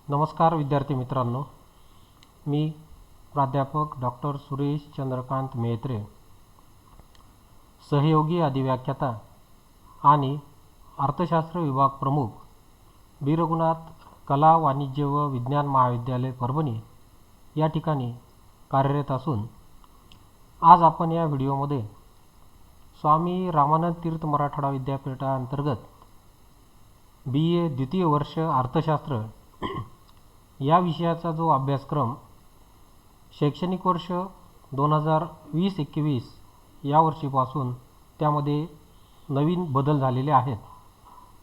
नमस्कार विद्यार्थी मित्रांनो, मी प्राध्यापक डॉक्टर सुरेश चंद्रकांत मेहत्रे, सहयोगी अधिव्याख्याता आणि अर्थशास्त्र विभाग प्रमुख, बी रघुनाथ कला वाणिज्य व विज्ञान महाविद्यालय परभणी या ठिकाणी कार्यरत असून आज आपण या व्हिडिओमध्ये स्वामी रामानंद तीर्थ मराठवाडा विद्यापीठाअंतर्गत BA द्वितीय वर्ष अर्थशास्त्र या विषयाचा जो अभ्यासक्रम शैक्षणिक वर्ष 2020-21 या वर्षीपासून त्यामध्ये नवीन बदल झालेले आहेत,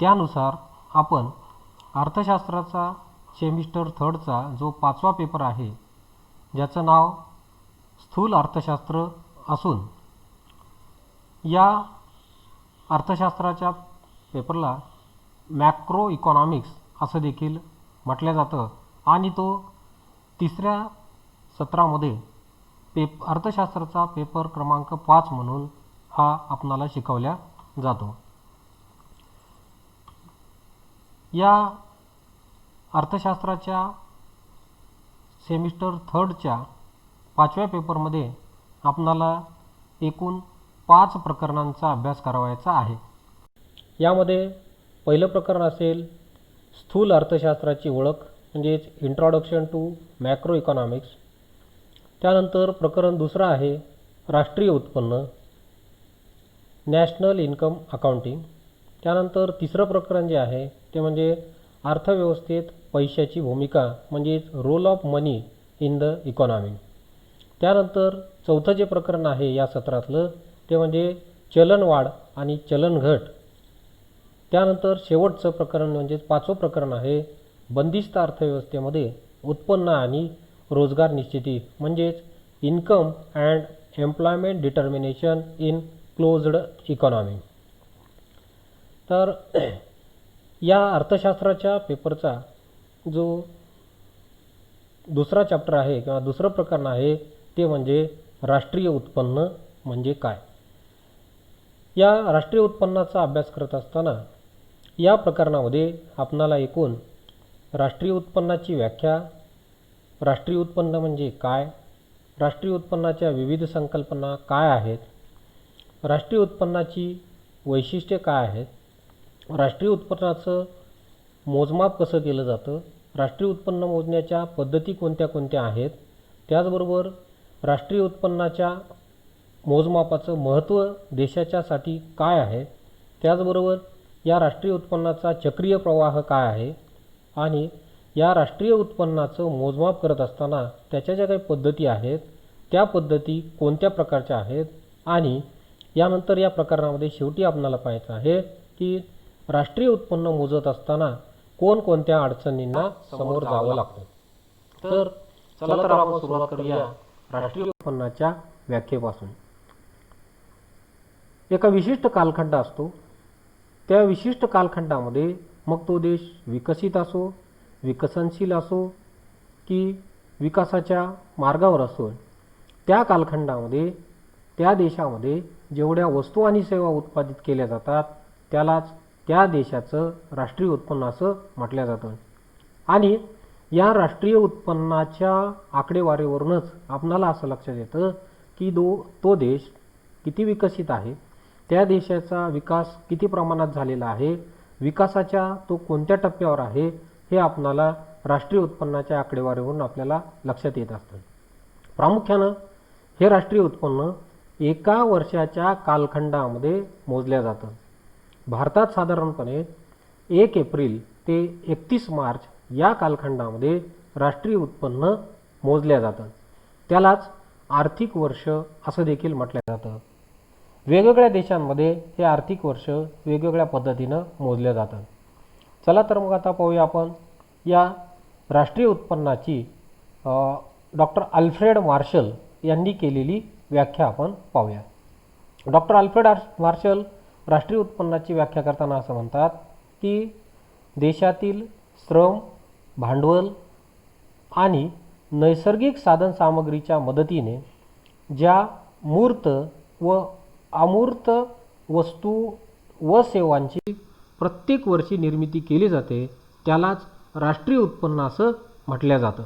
त्यानुसार आपण अर्थशास्त्राचा सेमिस्टर 3चा जो 5वा पेपर आहे ज्याचं नाव स्थूल अर्थशास्त्र असून या अर्थशास्त्राच्या पेपरला मॅक्रो इकॉनॉमिक्स असं देखील म्हटलं जातं आणि तो तिसऱ्या सत्रामध्ये अर्थशास्त्राचा पेपर क्रमांक 5 म्हणून हा आपणाला शिकवला जातो। या अर्थशास्त्राच्या सेमिस्टर 3च्या 5व्या पेपरमध्ये आपणाला एकूण 5 प्रकरणांचा अभ्यास करावायचा आहे। यामध्ये पहिलं प्रकरण असेल स्थूल अर्थशास्त्राची ओळख म्हणजेच इंट्रोडक्शन टू मॅक्रो इकॉनॉमिक्स। त्यानंतर प्रकरण दुसरं आहे राष्ट्रीय उत्पन्न, नॅशनल इन्कम अकाउंटिंग। त्यानंतर तिसरं प्रकरण जे आहे ते म्हणजे अर्थव्यवस्थेत पैशाची भूमिका म्हणजेच role of money in the economy. त्यानंतर चौथं जे प्रकरण आहे या सत्रातलं ते म्हणजे चलनवाढ आणि चलनघट। त्यानंतर शेवटचं प्रकरण म्हणजे 5वं प्रकरण आहे बंदिस्त अर्थव्यवस्थेमध्ये उत्पन्न आणि रोजगार निश्चिती म्हणजेच income and employment determination in closed economy. तर या अर्थशास्त्राच्या पेपरचा जो दुसरा चॅप्टर आहे किंवा दुसरं प्रकरण आहे ते म्हणजे राष्ट्रीय उत्पन्न म्हणजे काय। या राष्ट्रीय उत्पन्नाचा अभ्यास करत असताना या प्रकरणामध्ये आपणाला एकूण राष्ट्रीय उत्पन्नाची व्याख्या, राष्ट्रीय उत्पन्न म्हणजे काय, राष्ट्रीय उत्पन्नाच्या विविध संकल्पना काय आहेत, राष्ट्रीय उत्पन्नाची वैशिष्ट्ये काय आहेत, राष्ट्रीय उत्पन्नाचं मोजमाप कसं केलं जातं, राष्ट्रीय उत्पन्न मोजण्याच्या पद्धती कोणत्या कोणत्या आहेत, त्याचबरोबर राष्ट्रीय उत्पन्नाच्या मोजमापाचं महत्त्व देशाच्यासाठी काय आहे, त्याचबरोबर या राष्ट्रीय उत्पन्नाचा चक्रीय प्रवाह काय आहे आणि या राष्ट्रीय उत्पन्नाचं मोजमाप करत असताना त्याच्या ज्या काही पद्धती आहेत त्या पद्धती कोणत्या प्रकारच्या आहेत आणि यानंतर या प्रकरणामध्ये शेवटी आपल्याला पाहायचं आहे की राष्ट्रीय उत्पन्न मोजत असताना कोणकोणत्या अडचणींना समोर जावं लागतं। तर चला तर आपण सुरुवात करूया राष्ट्रीय उत्पन्नाच्या व्याख्येपासून। एका विशिष्ट कालखंड असतो, त्या विशिष्ट कालखंडामध्ये मग तो देश विकसित असो, विकसनशील असो की विकासाच्या मार्गावर असो, त्या कालखंडामध्ये त्या देशामध्ये जेवढ्या वस्तू आणि सेवा उत्पादित केल्या जातात त्यालाच त्या देशाचं राष्ट्रीय उत्पन्न असं म्हटलं जातं। आणि या राष्ट्रीय उत्पन्नाच्या आकडेवारीवरूनच आपणाला असं लक्षात येतं की तो देश किती विकसित आहे, त्या देशाचा विकास किती प्रमाणात झालेला आहे, विकासाच्या तो कोणत्या टप्प्यावर आहे हे आपणाला राष्ट्रीय उत्पन्नाच्या आकडेवारीवरून आपल्याला लक्षात येत असतं। प्रामुख्यानं हे राष्ट्रीय उत्पन्न एका वर्षाच्या कालखंडामध्ये मोजल्या जातं। भारतात साधारणपणे 1 एप्रिल ते 31 मार्च या कालखंडामध्ये राष्ट्रीय उत्पन्न मोजल्या जातं, त्यालाच आर्थिक वर्ष असं देखील म्हटलं जातं। वेगवेगळ्या देशांमध्ये हे आर्थिक वर्ष वेगवेगळ्या पद्धतीनं मोजले जातात। चला तर मग आता पाहूया आपण या राष्ट्रीय उत्पन्नाची डॉक्टर अल्फ्रेड मार्शल यांनी केलेली व्याख्या आपण पाहूया। डॉक्टर अल्फ्रेड मार्शल राष्ट्रीय उत्पन्नाची व्याख्या करताना असं म्हणतात की देशातील श्रम, भांडवल आणि नैसर्गिक साधनसामग्रीच्या मदतीने ज्या मूर्त व अमूर्त वस्तू व सेवांची प्रत्येक वर्षी निर्मिती केली जाते त्यालाच राष्ट्रीय उत्पन्न असं म्हटलं जातं.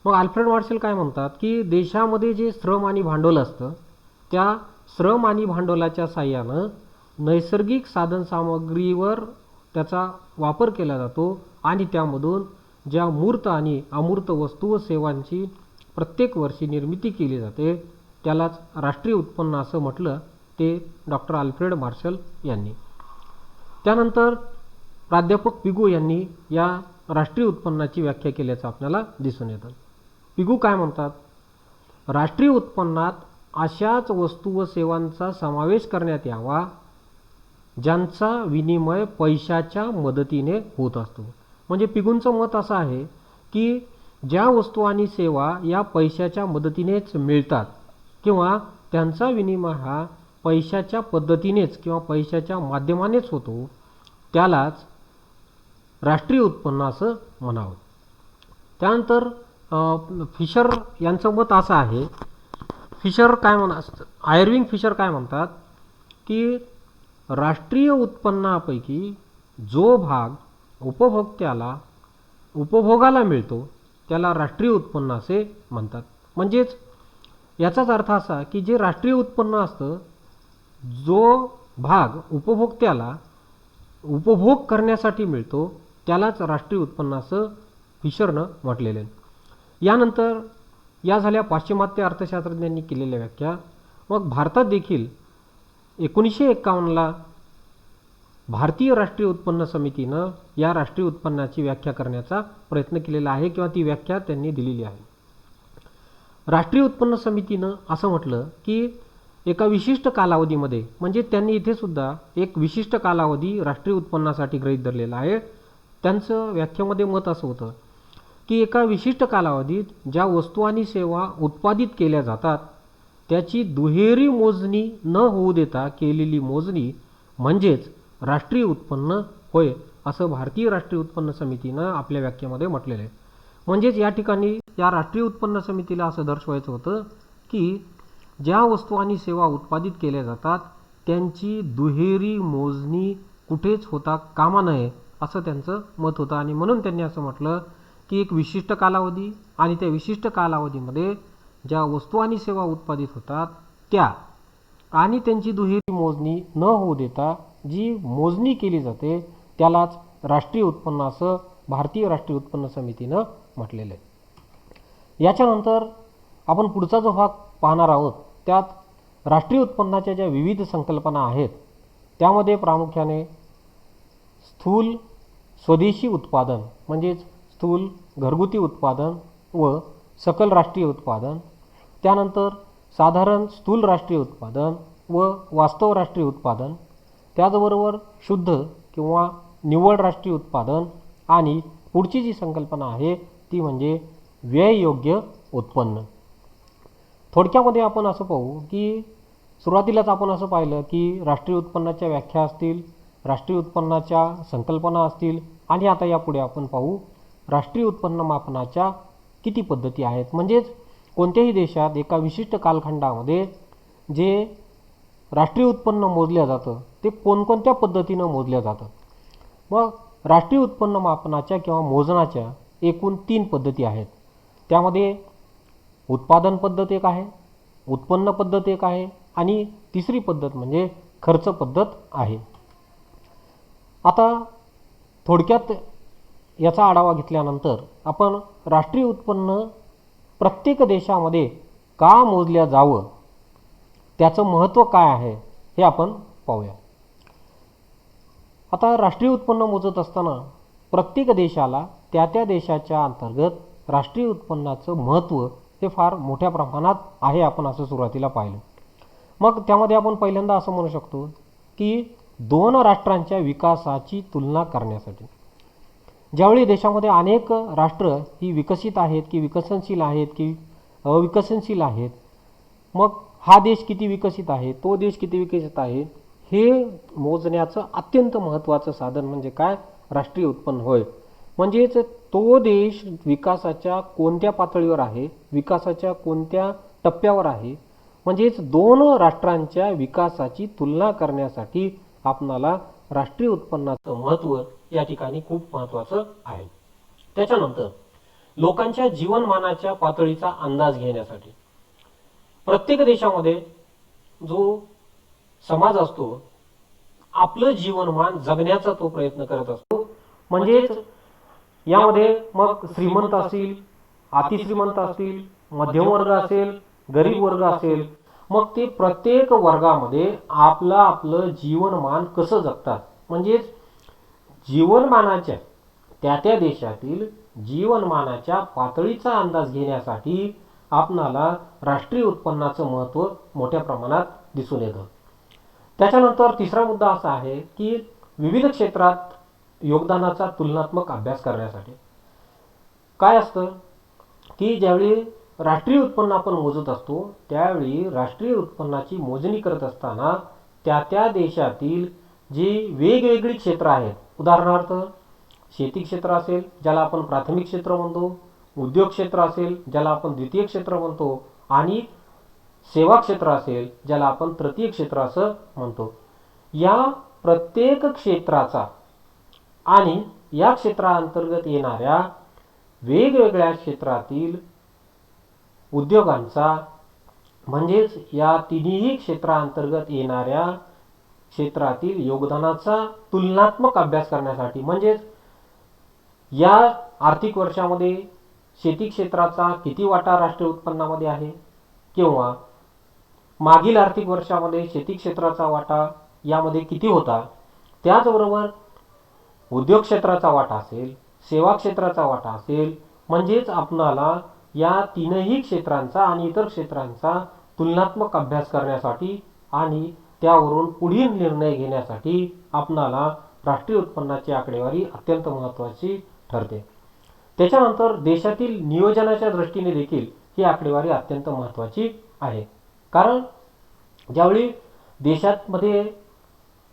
मग अल्फ्रेड मार्शल काय म्हणतात की देशामध्ये जे श्रम आणि भांडवल असतं त्या श्रम आणि भांडवलाच्या साहाय्यानं नैसर्गिक साधनसामग्रीवर त्याचा वापर केला जातो आणि त्यामधून ज्या मूर्त आणि अमूर्त वस्तू व सेवांची प्रत्येक वर्षी निर्मिती केली जाते त्यालाच राष्ट्रीय उत्पन्न असं म्हटलं ते डॉक्टर अल्फ्रेड मार्शल यांनी. त्यानंतर प्राध्यापक पिगू यांनी या राष्ट्रीय उत्पन्नाची व्याख्या केल्याचं आपल्याला दिसून येतं. पिगू काय म्हणतात, राष्ट्रीय उत्पन्नात अशाच वस्तू व सेवांचा समावेश करण्यात यावा ज्यांचा विनिमय पैशाच्या मदतीने होत असतो. म्हणजे पिगूंचं मत असं आहे की ज्या वस्तू आणि सेवा या पैशाच्या मदतीनेच मिळतात किंवा त्यांचा विनिमय हा पैशाच्या पद्धतीनेच किंवा पैशाच्या माध्यमानेच होतो त्यालाच राष्ट्रीय उत्पन्न असं म्हणावं. त्यानंतर फिशर यांचं मत असं आहे, आयर्विंग फिशर काय म्हणतात की राष्ट्रीय उत्पन्नापैकी जो भाग उपभोगाला मिळतो त्याला राष्ट्रीय उत्पन्न असे म्हणतात. म्हणजेच याचाच अर्थ असा की जे राष्ट्रीय उत्पन्न असतं जो भाग उपभोक्त्याला उपभोग करण्यासाठी मिळतो त्यालाच राष्ट्रीय उत्पन्न असं फिशरनं म्हटलेलं आहे. यानंतर या झाल्या पाश्चिमात्य अर्थशास्त्रज्ञांनी केलेल्या व्याख्या. मग भारतात देखील 1951ला भारतीय राष्ट्रीय उत्पन्न समितीनं या राष्ट्रीय उत्पन्नाची व्याख्या करण्याचा प्रयत्न केलेला आहे किंवा ती व्याख्या त्यांनी दिलेली आहे. राष्ट्रीय उत्पन्न समितीनं असं म्हटलं की एका विशिष्ट कालावधीमध्ये, म्हणजे त्यांनी इथे सुद्धा एक विशिष्ट कालावधी राष्ट्रीय उत्पन्नासाठी गृहीत धरलेला आहे. त्यांचं व्याख्येमध्ये मत असं होतं की एका विशिष्ट कालावधीत ज्या वस्तू आणि सेवा उत्पादित केल्या जातात त्याची दुहेरी मोजणी न होऊ देता केलेली मोजणी म्हणजेच राष्ट्रीय उत्पन्न होय असं भारतीय राष्ट्रीय उत्पन्न समितीनं आपल्या व्याख्येमध्ये म्हटलेलं आहे. म्हणजेच या ठिकाणी या राष्ट्रीय उत्पन्न समितीला असं दर्शवायचं होतं की ज्या वस्तू आणि सेवा उत्पादित केल्या जातात त्यांची दुहेरी मोजणी कुठेच होता कामा नये असं त्यांचं मत होतं. आणि म्हणून त्यांनी असं म्हटलं की एक विशिष्ट कालावधी आणि त्या विशिष्ट कालावधीमध्ये ज्या वस्तू आणि सेवा उत्पादित होतात त्या आणि त्यांची दुहेरी मोजणी न होऊ देता जी मोजणी केली जाते त्यालाच राष्ट्रीय उत्पन्न असं भारतीय राष्ट्रीय उत्पन्न समितीनं म्हटलेलं आहे. याच्यानंतर आपण पुढचा जो भाग पाहणार आहोत त्यात राष्ट्रीय उत्पन्नाच्या ज्या विविध संकल्पना आहेत त्यामध्ये प्रामुख्याने स्थूल स्वदेशी उत्पादन म्हणजेच स्थूल घरगुती उत्पादन व सकल राष्ट्रीय उत्पादन, त्यानंतर साधारण स्थूल राष्ट्रीय उत्पादन व वास्तव राष्ट्रीय उत्पादन, त्याचबरोबर शुद्ध किंवा निव्वळ राष्ट्रीय उत्पादन आणि पुढची जी संकल्पना आहे ती म्हणजे व्यययोग्य उत्पन्न. थोडक्यामध्ये आपण असं पाहू की सुरुवातीलाच आपण असं पाहिलं की राष्ट्रीय उत्पन्नाच्या व्याख्या असतील, राष्ट्रीय उत्पन्नाच्या संकल्पना असतील आणि आता यापुढे आपण पाहू राष्ट्रीय उत्पन्न मापनाच्या किती पद्धती आहेत. म्हणजेच कोणत्याही देशात एका विशिष्ट कालखंडामध्ये जे राष्ट्रीय उत्पन्न मोजलं जातं ते कोणकोणत्या पद्धतीनं मोजलं जातं. मग राष्ट्रीय उत्पन्न मापनाच्या किंवा मोजण्याच्या एकूण 3 पद्धती आहेत. त्यामध्ये उत्पादन पद्धत एक आहे, उत्पन्न पद्धत एक आहे आणि तिसरी पद्धत म्हणजे खर्च पद्धत आहे. आता थोडक्यात याचा आढावा घेतल्यानंतर आपण राष्ट्रीय उत्पन्न प्रत्येक देशामध्ये का मोजल्या जावं त्याचं महत्त्व काय आहे हे आपण पाहूया. आता राष्ट्रीय उत्पन्न मोजत असताना प्रत्येक देशाला त्या देशाच्या अंतर्गत राष्ट्रीय उत्पन्नाचं महत्त्व हे फार मोठ्या प्रमाणात आहे, आपण असं सुरुवातीला पाहिलं. मग त्यामध्ये आपण पहिल्यांदा असं म्हणू शकतो की 2 राष्ट्रांच्या विकासाची तुलना करण्यासाठी ज्यावेळी देशामध्ये अनेक राष्ट्र ही विकसित आहेत की विकसनशील आहेत की अविकसनशील आहेत, मग हा देश किती विकसित आहे, तो देश किती विकसित आहे हे मोजण्याचं अत्यंत महत्त्वाचं साधन म्हणजे काय, राष्ट्रीय उत्पन्न होय. म्हणजेच तो देश विकासाच्या कोणत्या पातळीवर आहे, विकासाच्या कोणत्या टप्प्यावर आहे, म्हणजेच 2 राष्ट्रांच्या विकासाची तुलना करण्यासाठी आपणाला राष्ट्रीय उत्पन्नाचं महत्त्व या ठिकाणी खूप महत्त्वाचं आहे. त्याच्यानंतर लोकांच्या जीवनमानाच्या पातळीचा अंदाज घेण्यासाठी प्रत्येक देशामध्ये जो समाज असतो आपलं जीवनमान जगण्याचा तो प्रयत्न करत असतो. म्हणजेच यामध्ये मग श्रीमंत असतील, अतिश्रीमंत असतील, मध्यम वर्ग असेल, गरीब वर्ग असेल, मग ते प्रत्येक वर्गामध्ये आपलं आपलं जीवनमान कसं जगतात, म्हणजेच जीवनमानाच्या त्या देशातील जीवनमानाच्या पातळीचा अंदाज घेण्यासाठी आपणाला राष्ट्रीय उत्पन्नाचं महत्त्व मोठ्या प्रमाणात दिसून येतं. त्याच्यानंतर तिसरा मुद्दा असा आहे की विविध क्षेत्रात योगदानाचा तुलनात्मक अभ्यास करण्यासाठी काय असतं की ज्यावेळी राष्ट्रीय उत्पन्न आपण मोजत असतो त्यावेळी राष्ट्रीय उत्पन्नाची मोजणी करत असताना त्या देशातील जी वेगवेगळी क्षेत्र आहेत, उदाहरणार्थ शेती क्षेत्र असेल ज्याला आपण प्राथमिक क्षेत्र म्हणतो, उद्योग क्षेत्र असेल ज्याला आपण द्वितीय क्षेत्र म्हणतो, आणि सेवा क्षेत्र असेल ज्याला आपण तृतीय क्षेत्र असं म्हणतो. या प्रत्येक क्षेत्राचा आणि या क्षेत्राअंतर्गत येणाऱ्या वेगवेगळ्या क्षेत्रातील उद्योगांचा म्हणजेच या तिन्ही क्षेत्रांतर्गत येणाऱ्या क्षेत्रातील योगदानाचा तुलनात्मक अभ्यास करण्यासाठी, म्हणजेच या आर्थिक वर्षामध्ये शेती क्षेत्राचा किती वाटा राष्ट्रीय उत्पन्नामध्ये आहे किंवा मागील आर्थिक वर्षामध्ये शेती क्षेत्राचा वाटा यामध्ये किती होता, त्याचबरोबर उद्योग क्षेत्राचा वाटा असेल, सेवा क्षेत्राचा वाटा असेल, म्हणजेच आपणाला या तीनही क्षेत्रांचा आणि इतर क्षेत्रांचा तुलनात्मक अभ्यास करण्यासाठी आणि त्यावरून पुढील निर्णय घेण्यासाठी आपणाला राष्ट्रीय उत्पन्नाची आकडेवारी अत्यंत महत्त्वाची ठरते. त्याच्यानंतर देशातील नियोजनाच्या दृष्टीने देखील ही आकडेवारी अत्यंत महत्त्वाची आहे. कारण ज्यावेळी देशामध्ये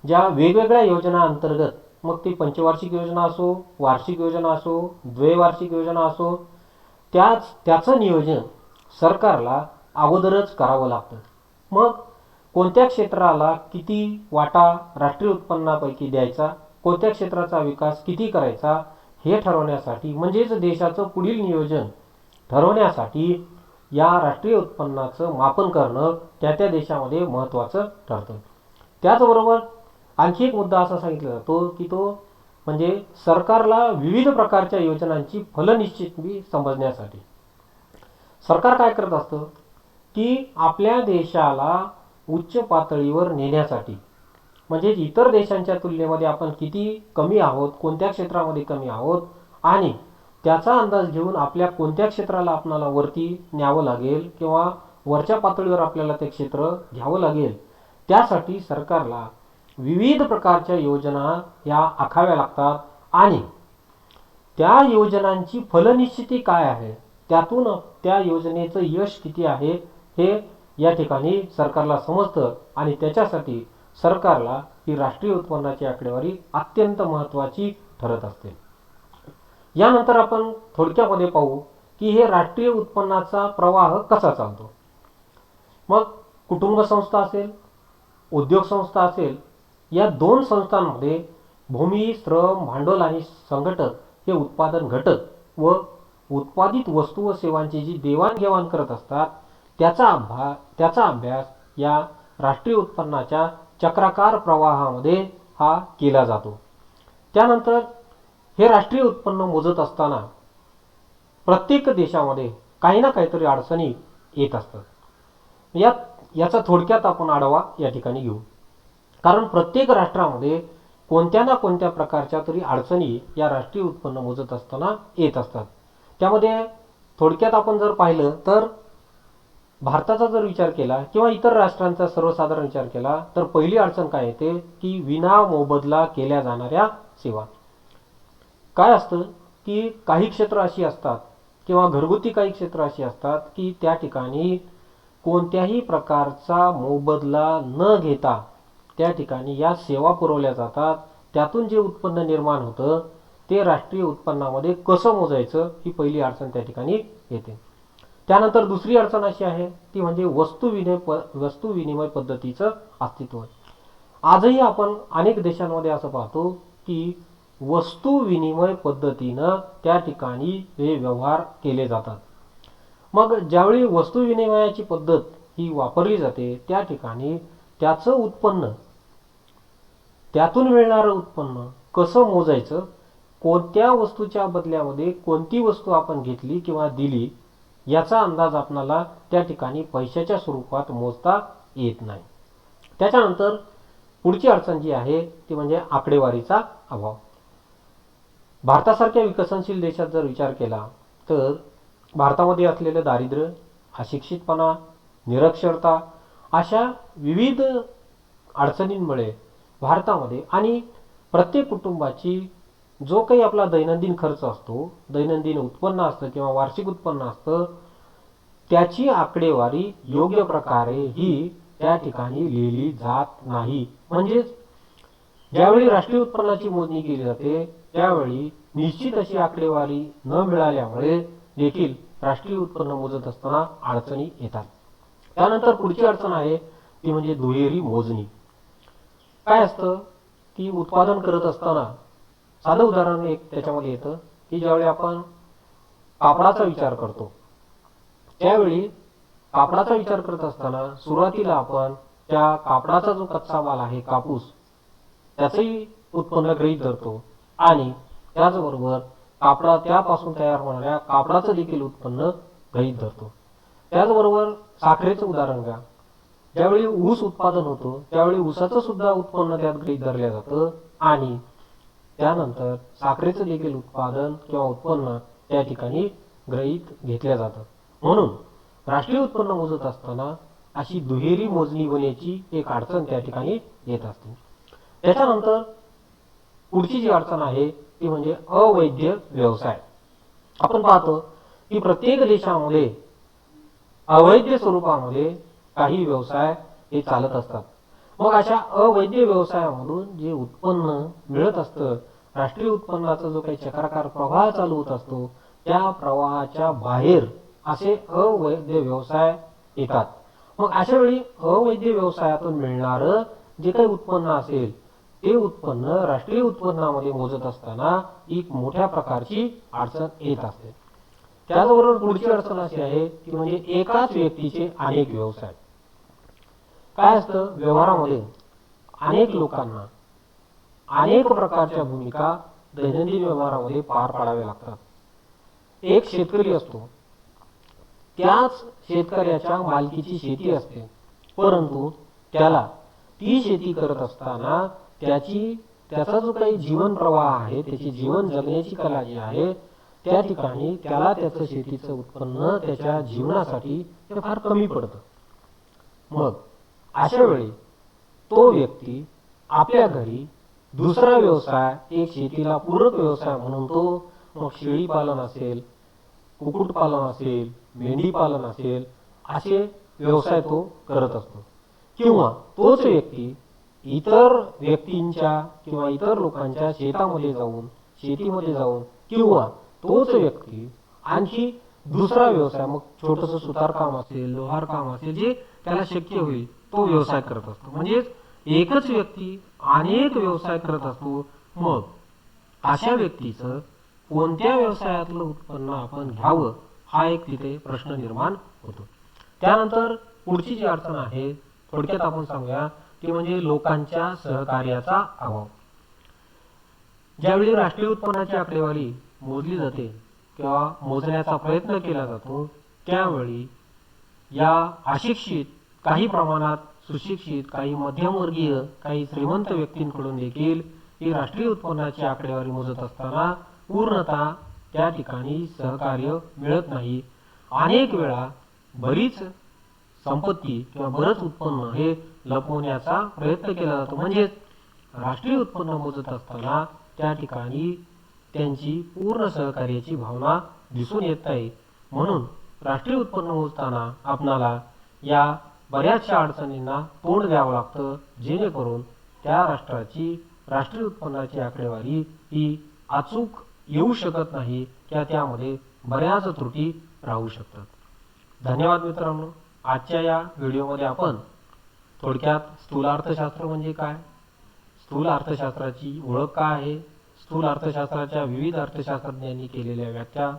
ज्या वेगवेगळ्या योजना अंतर्गत मग ती पंचवार्षिक योजना असो, वार्षिक योजना असो, द्वैवार्षिक योजना असो, त्याचं नियोजन सरकारला अगोदरच करावं लागतं. मग कोणत्या क्षेत्राला किती वाटा राष्ट्रीय उत्पन्नापैकी द्यायचा, कोणत्या क्षेत्राचा विकास किती करायचा हे ठरवण्यासाठी, म्हणजेच देशाचं पुढील नियोजन ठरवण्यासाठी या राष्ट्रीय उत्पन्नाचं मापन करणं त्या देशामध्ये महत्त्वाचं ठरतं. त्याचबरोबर आणखी एक मुद्दा असा सांगितला जातो की तो म्हणजे सरकारला विविध प्रकारच्या योजनांची फलनिश्चिती समजण्यासाठी सरकार काय करत असतं की आपल्या देशाला उच्च पातळीवर नेण्यासाठी, म्हणजे इतर देशांच्या तुलनेमध्ये आपण किती कमी आहोत, कोणत्या क्षेत्रामध्ये कमी आहोत आणि त्याचा अंदाज घेऊन आपल्या कोणत्या क्षेत्राला आपल्याला वरती न्यावं लागेल किंवा वरच्या पातळीवर आपल्याला ते क्षेत्र घ्यावं लागेल, त्यासाठी सरकारला विविध प्रकारच्या योजना या आखाव्या लागतात आणि त्या योजनांची फलनिश्चिती काय आहे, त्यातून त्या योजनेचं यश किती आहे हे या ठिकाणी सरकारला समजतं आणि त्याच्यासाठी सरकारला ही राष्ट्रीय उत्पन्नाची आकडेवारी अत्यंत महत्त्वाची ठरत असते. यानंतर आपण थोडक्यामध्ये पाहू की हे राष्ट्रीय उत्पन्नाचा प्रवाह कसा चालतो. मग कुटुंब संस्था असेल, उद्योग संस्था असेल, या दोन संस्थांमध्ये भूमी, श्रम, भांडवल आणि संघटक हे उत्पादन घटक व उत्पादित वस्तू व सेवांची जी देवाणघेवाण करत असतात त्याचा अभ्यास या राष्ट्रीय उत्पन्नाच्या चक्राकार प्रवाहामध्ये हा केला जातो. त्यानंतर हे राष्ट्रीय उत्पन्न मोजत असताना प्रत्येक देशामध्ये काही ना काहीतरी अडचणी येत असतात. याचा थोडक्यात आपण आढावा या ठिकाणी घेऊ. कारण प्रत्येक राष्ट्रामध्ये कोणत्या ना कोणत्या प्रकारच्या तरी अडचणी या राष्ट्रीय उत्पन्न मोजत असताना येत असतात. त्यामध्ये थोडक्यात आपण जर पाहिलं तर भारताचा जर विचार केला किंवा इतर राष्ट्रांचा सर्वसाधारण विचार केला तर पहिली अडचण काय येते की विना मोबदला केल्या जाणाऱ्या सेवा. काय असतं की काही क्षेत्र अशी असतात किंवा घरगुती काही क्षेत्र अशी असतात की त्या ठिकाणी कोणत्याही प्रकारचा मोबदला न घेता त्या ठिकाणी या सेवा पुरवल्या जातात. त्यातून जे उत्पन्न निर्माण होतं ते राष्ट्रीय उत्पन्नामध्ये कसं मोजायचं ही पहिली अडचण त्या ठिकाणी येते. त्यानंतर दुसरी अडचण अशी आहे ती म्हणजे वस्तू विनिमय पद्धतीचं अस्तित्व. आजही आपण अनेक देशांमध्ये असं पाहतो की वस्तू विनिमय पद्धतीनं त्या ठिकाणी हे व्यवहार केले जातात. मग ज्यावेळी वस्तू विनिमयाची पद्धत ही वापरली जाते त्या ठिकाणी त्याचं उत्पन्न, त्यातून मिळणारं उत्पन्न कसं मोजायचं, कोणत्या वस्तूच्या बदल्यामध्ये कोणती वस्तू आपण घेतली किंवा दिली याचा अंदाज आपल्याला त्या ठिकाणी पैशाच्या स्वरूपात मोजता येत नाही. त्याच्यानंतर पुढची अडचण जी आहे ती म्हणजे आकडेवारीचा अभाव. भारतासारख्या विकसनशील देशात जर विचार केला तर भारतामध्ये असलेलं दारिद्र्य, अशिक्षितपणा, निरक्षरता अशा विविध अडचणींमुळे भारतामध्ये आणि प्रत्येक कुटुंबाची जो काही आपला दैनंदिन खर्च असतो, दैनंदिन उत्पन्न असतं किंवा वार्षिक उत्पन्न असतं, त्याची आकडेवारी योग्य प्रकारे ही त्या ठिकाणी लिहिली जात नाही. म्हणजेच ज्यावेळी राष्ट्रीय उत्पन्नाची मोजणी केली जाते त्यावेळी निश्चित अशी आकडेवारी न मिळाल्यामुळे देखील राष्ट्रीय उत्पन्न मोजत असताना अडचणी येतात. त्यानंतर पुढची अडचण आहे ती म्हणजे दुहेरी मोजणी. काय असतं की उत्पादन करत असताना साधं उदाहरण एक त्याच्यामध्ये येतं की ज्यावेळी आपण कापडाचा विचार करतो त्यावेळी कापडाचा विचार करत असताना सुरुवातीला आपण त्या कापडाचा जो कच्चा माल आहे कापूस त्याचंही उत्पन्न गृहीत धरतो आणि त्याचबरोबर त्यापासून तयार होणाऱ्या कापडाचं देखील उत्पन्न गृहीत धरतो. त्याचबरोबर साखरेचं उदाहरण घ्या. ज्यावेळी ऊस उत्पादन होतो त्यावेळी ऊसाचं सुद्धा उत्पन्न त्यात गृहीत धरलं जातं आणि त्यानंतर साखरेचं देखील उत्पादन किंवा उत्पन्न त्या ठिकाणी गृहीत घेतलं जातं. म्हणून राष्ट्रीय उत्पन्न मोजत असताना अशी दुहेरी मोजणी होण्याची एक अडचण त्या ठिकाणी येत असते. त्याच्यानंतर पुढची जी अडचण आहे ती म्हणजे अवैध व्यवसाय. आपण पाहतो की प्रत्येक देशामध्ये अवैध स्वरूपामध्ये काही व्यवसाय हे चालत असतात. मग अशा अवैध व्यवसायामधून जे उत्पन्न मिळत असतं, राष्ट्रीय उत्पन्नाचा जो काही चक्राकार प्रवाह चालू होत असतो त्या प्रवाहाच्या बाहेर असे अवैध व्यवसाय येतात. मग अशा वेळी अवैध व्यवसायातून मिळणारं जे काही उत्पन्न असेल ते उत्पन्न राष्ट्रीय उत्पन्नामध्ये मोजत असताना एक मोठ्या प्रकारची अडचण येत असते. त्याचबरोबर पुढची अडचण अशी आहे की म्हणजे एकाच व्यक्तीचे अनेक व्यवसाय. काय असतं, व्यवहारामध्ये अनेक लोकांना अनेक प्रकारच्या भूमिका दैनंदिन व्यवहारामध्ये पार पाडाव्या लागतात. एक शेतकरी असतो, त्याच शेतकऱ्याच्या मालकीची शेती असते, परंतु त्याला ती शेती करत असताना त्याचा जो काही जीवन प्रवाह आहे, त्याची जीवन जगण्याची कला जी आहे त्या ठिकाणी त्याला त्याचं शेतीचं उत्पन्न त्याच्या जीवनासाठी हे फार कमी पडतं. मग अशा वेळी तो व्यक्ती आपल्या घरी दुसरा व्यवसाय, एक शेतीला पूरक व्यवसाय म्हणून तो मग शेळी पालन असेल, कुक्कुटपालन असेल, मेंढी पालन असेल असे व्यवसाय तो करत असतो. किंवा तोच व्यक्ती इतर व्यक्तींच्या किंवा इतर लोकांच्या शेतीमध्ये जाऊन किंवा तोच व्यक्ती आणखी दुसरा व्यवसाय, मग छोटंसं सुतारकाम असेल, लोहार काम असेल, जे त्याला शक्य होईल तो व्यवसाय करत असतो. म्हणजेच एकच व्यक्ती अनेक व्यवसाय करत असतो. मग अशा व्यक्तीचं कोणत्या व्यवसायातलं उत्पन्न आपण घ्यावं हा एक तिथे प्रश्न निर्माण होतो. त्यानंतर पुढची जी अडचण आहे थोडक्यात आपण सांगूया ती म्हणजे लोकांच्या सहकार्याचा अभाव. ज्यावेळी राष्ट्रीय उत्पन्नाची आकडेवारी मोजली जाते किंवा मोजण्याचा प्रयत्न केला जातो त्यावेळी या अशिक्षित, काही प्रमाणात सुशिक्षित, काही मध्यमवर्गीय, काही श्रीमंत व्यक्तींकडून देखील ही राष्ट्रीय उत्पन्नाची आकडेवारी मोजत असताना पूर्णतः त्या ठिकाणी सहकार्य मिळत नाही. अनेक वेळा बरीच संपत्ती किंवा बरंच उत्पन्न हे लपवण्याचा प्रयत्न केला जातो. म्हणजेच राष्ट्रीय उत्पन्न मोजत असताना त्या ठिकाणी त्यांची पूर्ण सहकार्याची भावना दिसून येत आहे. म्हणून राष्ट्रीय उत्पन्न मोजताना आपणाला या बऱ्याचशा अडचणींना तोंड द्यावं लागतं, जेणेकरून त्या राष्ट्राची राष्ट्रीय उत्पन्नाची आकडेवारी ही अचूक येऊ शकत नाही किंवा त्यामध्ये बऱ्याच त्रुटी राहू शकतात. धन्यवाद मित्रांनो. आजच्या या व्हिडिओमध्ये आपण थोडक्यात स्थूल अर्थशास्त्र म्हणजे काय, स्थूल अर्थशास्त्राची ओळख काय आहे, स्थूल अर्थशास्त्राच्या विविध अर्थशास्त्रज्ञांनी केलेल्या व्याख्या,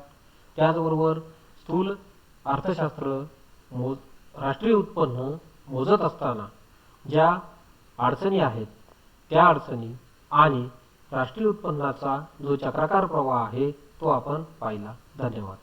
त्याचबरोबर स्थूल अर्थशास्त्र राष्ट्रीय उत्पन्न मोजत असताना ज्या अडचणी आहेत त्या अडचणी आणि राष्ट्रीय उत्पन्नाचा जो चक्राकार प्रवाह आहे तो आपण पाहिला. धन्यवाद.